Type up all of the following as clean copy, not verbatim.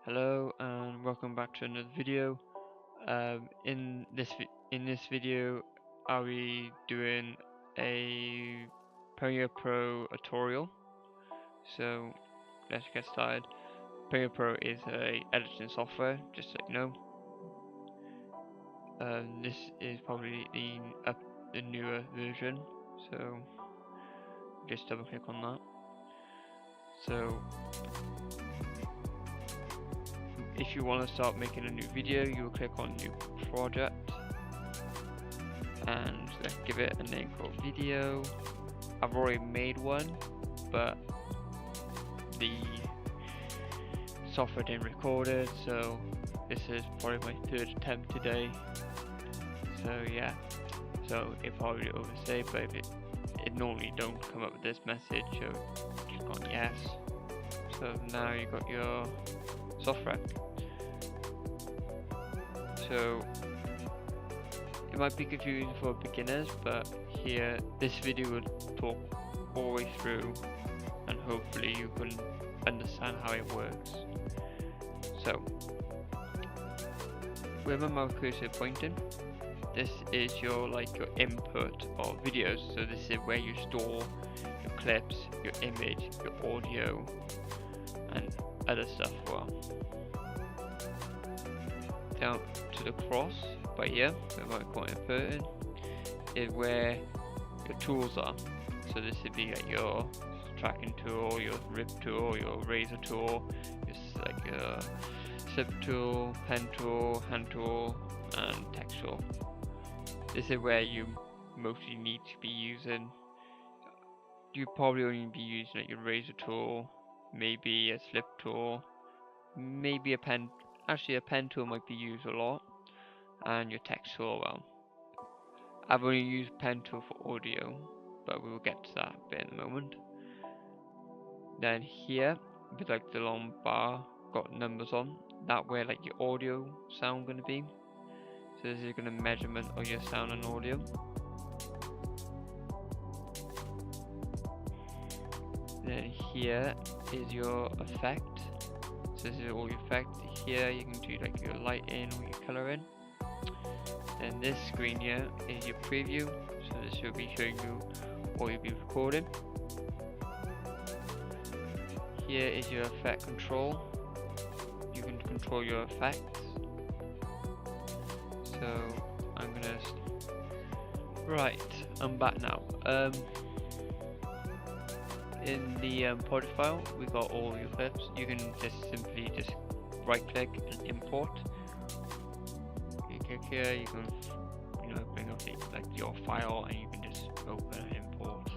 Hello and welcome back to another video. In this video, I'll be doing a Premiere Pro tutorial. So let's get started. Premiere Pro is a editing software, just so you know. This is probably the newer version, so just double click on that. So if you want to start making a new video, you will click on New Project and let's give it a name called Video. I've already made one, but the software didn't record it, so this is probably my third attempt today. So yeah, so it probably oversaved, but if it normally don't come up with this message, so click on yes. So now you got your software. So it might be confusing for beginners, but here this video will talk all the way through and hopefully you can understand how it works. So where my mouse cursor is pointing, this is your input of videos. So this is where you store your clips, your image, your audio and other stuff as well. Down to the cross by here, where my point inverted, is where your tools are. So this would be like your tracking tool, your rip tool, your razor tool, your slip tool, pen tool, hand tool, and text tool. This is where you mostly need to be using. You probably only be using your razor tool, maybe a slip tool, maybe a pen. Actually, a pen tool might be used a lot, and your text tool. Well, I've only used pen tool for audio, but we will get to that bit in a moment. Then here, with the long bar, got numbers on. That where your audio sound gonna be. So this is gonna measurement of your sound and audio. Then here is your effect. So this is all your effects. Here you can do your lighting or your coloring. Then this screen here is your preview. So this will be showing you what you'll be recording. Here is your effect control. You can control your effects. So I'm gonna I'm back now. In the Unported file, we got all your clips. You can simply right click and import. You click here, you can bring up your file and you can just open and import.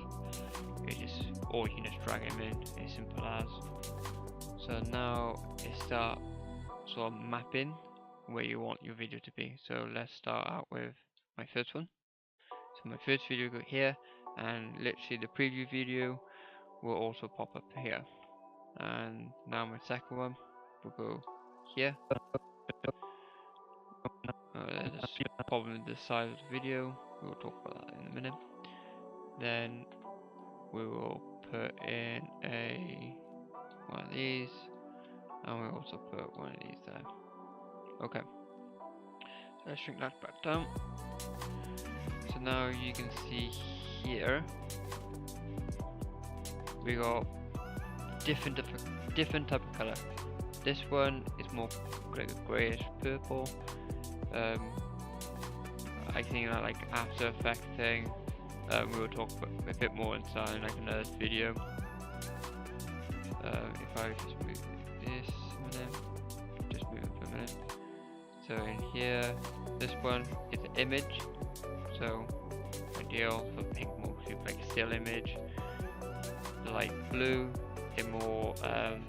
Or you can just drag them in, as simple as. So now it starts sort of mapping where you want your video to be. So let's start out with my first one. So my first video will go here, and literally the preview video will also pop up here. And now my second one will go here. There's a problem with the size of the video. We will talk about that in a minute. Then we will put in one of these, and we also put one of these there. Okay. So let's shrink that back down. So now you can see here we got different type of color. This one is more like a grayish purple. I think that After Effects thing, we will talk about a bit more inside in another video. If I just move this a minute, just move it for a minute. So in here, this one is an image. So ideal for pink, mostly still image. The light blue is more an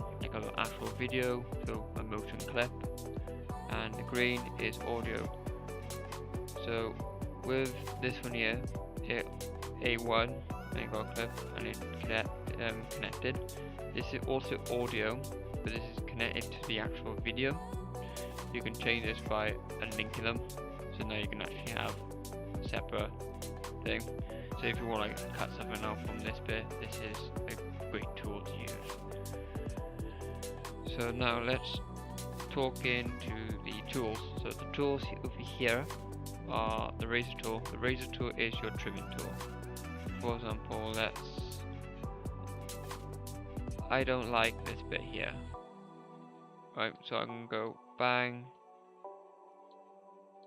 actual video, so a motion clip, and the green is audio. So with this one here, A1, and you got a clip and it connected. This is also audio, but this is connected to the actual video. You can change this by unlinking them, so now you can actually have a separate thing. So if you want to cut something out from this bit, this is a great tool to use. So now let's talking to the tools. So the tools over here are the razor tool. The razor tool is your trimming tool. For example, I don't like this bit here. Right, so I can go bang,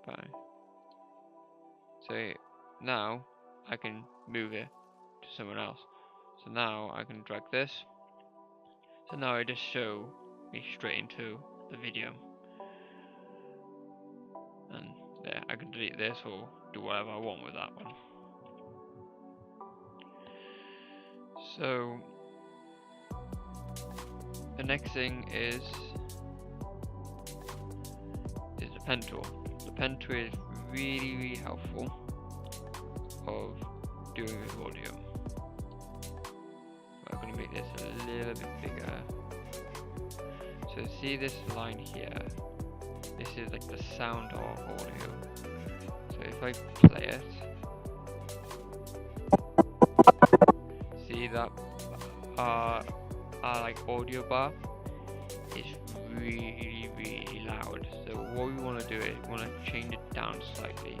bang. So now I can move it to someone else. So now I can drag this. So now I just show me straight into the video. And there, I can delete this or do whatever I want with that one. So the next thing is the pen tool. The pen tool is really helpful of doing with audio. I'm going to make this a little bit bigger. So see this line here? This is like the sound of audio. So if I play it, see that like audio bar is really loud. So what we want to do is we want to change it down slightly.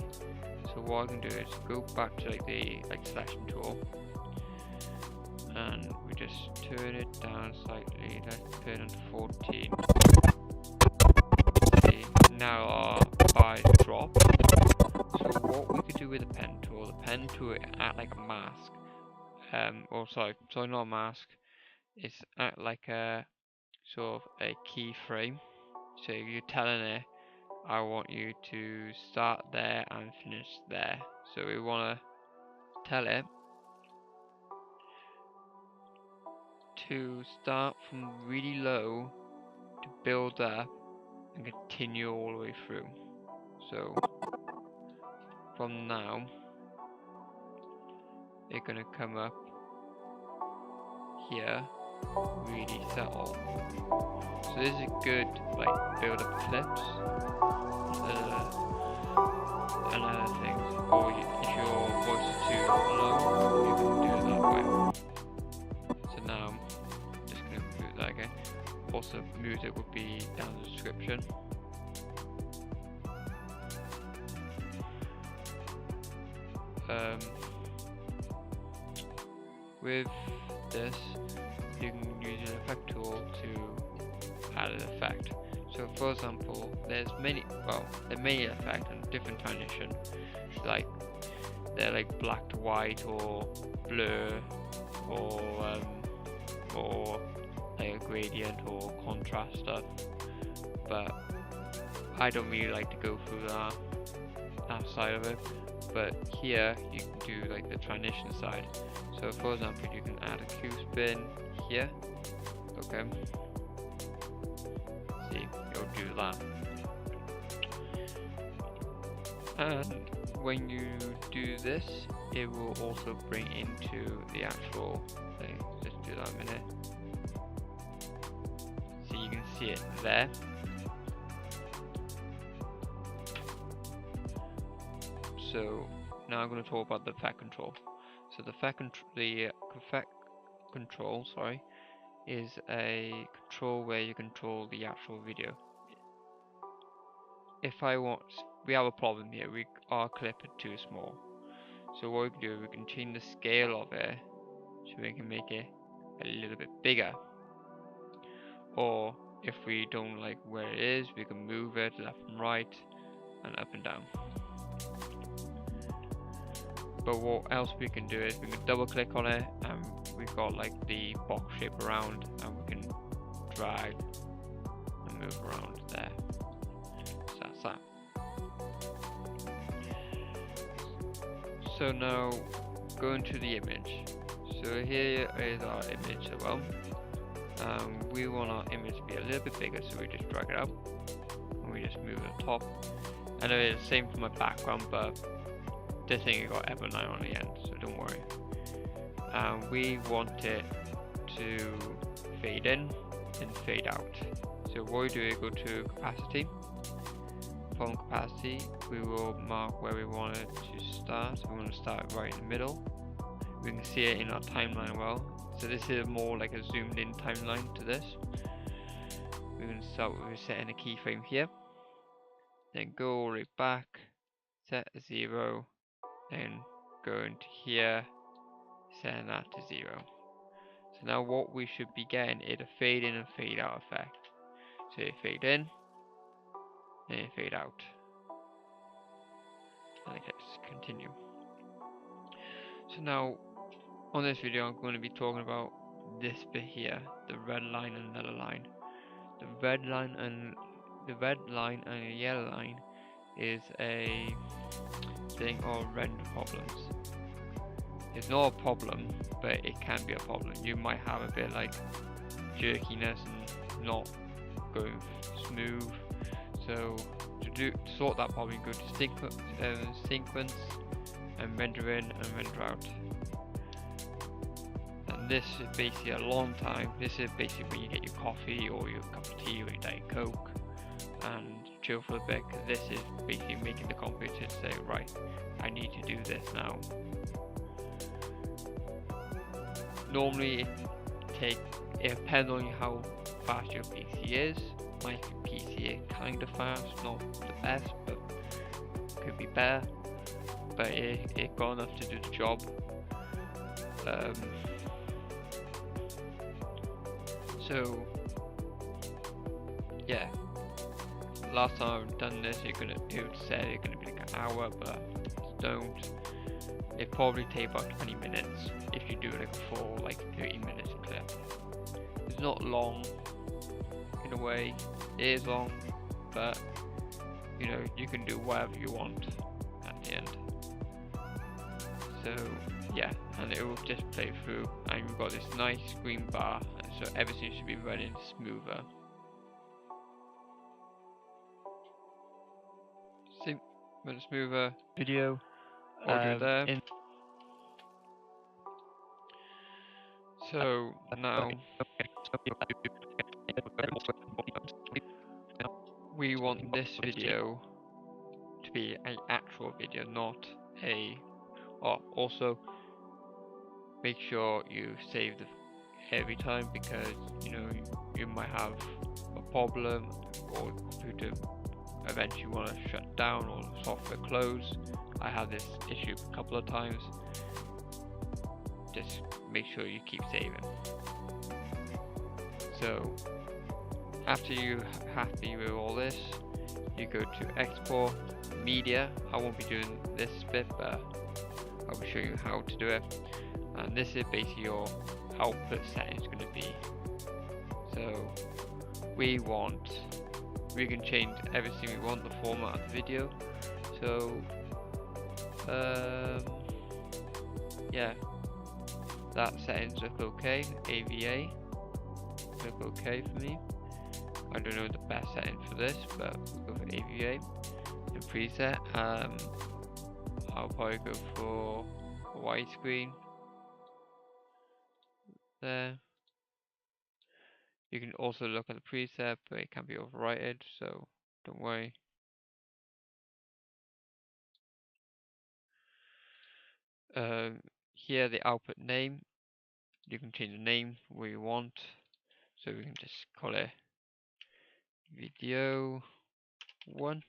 So what I can do is go back to like the selection tool, and we just turn it down slightly. Let's turn it to 14. See, now our eyes drop. So what we could do with the pen tool act like a mask. Sorry, not a mask. It's act like a sort of a keyframe. So you're telling it, I want you to start there and finish there. So we want to tell it to start from really low to build up and continue all the way through. So from now, it's gonna come up here, really settle. So this is a good like build up clips and other things. Or if your voice is too low, you can do it that way. So now I'm just gonna do that again. Also, music will be down in the description. With this, you can use an effect tool to add an effect. So for example, there are many effects and different transition. Like they're like black to white or blur or like a gradient or contrast stuff. But I don't really like to go through that side of it. But here you can do like the transition side. So for example, you can add a Q spin here. Okay. See, you'll do that. And when you do this, it will also bring into the actual thing. Let's do that a minute. So you can see it there. So now I'm going to talk about the effect control. So the effect control, is a control where you control the actual video. If we have a problem here. Our clip is too small. So what we can do, we can change the scale of it, so we can make it a little bit bigger. Or if we don't like where it is, we can move it left and right, and up and down. But what else we can do is we can double click on it, and we've got like the box shape around, and we can drag and move around there. So that's that. So now going to the image. So here is our image as well. We want our image to be a little bit bigger, so we just drag it up and we just move it top. I know it's the same for my background, but this thing got F9 on the end, so don't worry. We want it to fade in and fade out. So what we do is go to capacity. From capacity, we will mark where we want it to start. So we want to start right in the middle. We can see it in our timeline well. So this is more like a zoomed in timeline to this. we're going to start with setting a keyframe here, then go all the way back, set a 0, then go into here, setting that to 0. So now what we should be getting is a fade in and fade out effect. So you fade in, and you fade out. And let's continue. So now, on this video I'm going to be talking about this bit here, the red line and yellow line. The red line and the yellow line is a thing of render problems. It's not a problem, but it can be a problem. You might have a bit like jerkiness and not going smooth. So to sort that problem, go to sequence and render in and render out. And this is basically a long time. This is basically when you get your coffee or your cup of tea or your Diet Coke and chill for a bit, because this is basically making the computer say, right, I need to do this now. Normally it depends on how fast your PC is. My PC is kind of fast, not the best, but could be better. But it got enough to do the job. So yeah, last time I've done this, it would say it's gonna be like an hour, but don't. It probably take about 20 minutes if you do like a full 30 minutes clip. It's not long in a way. It is long, but you know, you can do whatever you want at the end. So yeah, and it will just play through, and you've got this nice green bar, and so everything should be running smoother. Run smoother video audio there. So now we want this video to be an actual video, not a. Oh, also make sure you save every time, because you know you might have a problem or computer eventually want to shut down or software close. I have this issue a couple of times. Just make sure you keep saving. So after you're happy with all this, you go to export media. I won't be doing this bit, but I'll be showing you how to do it. And this is basically your output settings going to be. So we can change everything we want, the format of the video. So yeah, that settings look okay. AVA look okay for me. I don't know the best setting for this, but we'll go for AVA. The preset, I'll probably go for widescreen there. You can also look at the preset, but it can be overwritten, so don't worry. Here the output name, you can change the name where you want, so we can just call it video 1,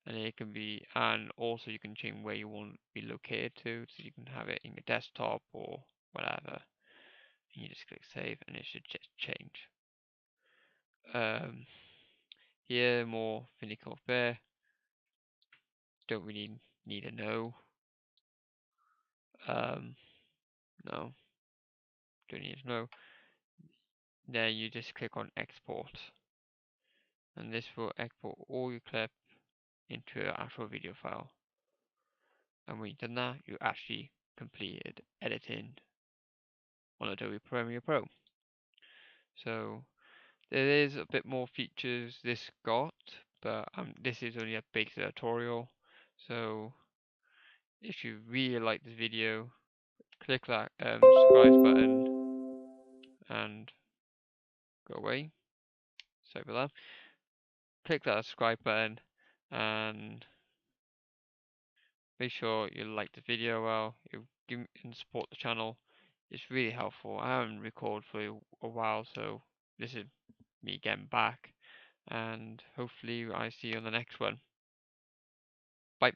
and it can be, and also you can change where you want to be located to, so you can have it in your desktop or whatever. And you just click save, and it should just change. Here more finical there. Don't really need to know. No, don't need to know. Then you just click on export, and this will export all your clip into an actual video file. And when you've done that, you actually completed editing on Adobe Premiere Pro. So there is a bit more features this got, but this is only a basic tutorial. So if you really like this video, click that subscribe button and go away. Sorry about that. Click that subscribe button and make sure you like the video well. You give and support the channel. It's really helpful. I haven't recorded for a while, so this is me getting back, and hopefully I see you on the next one. Bye.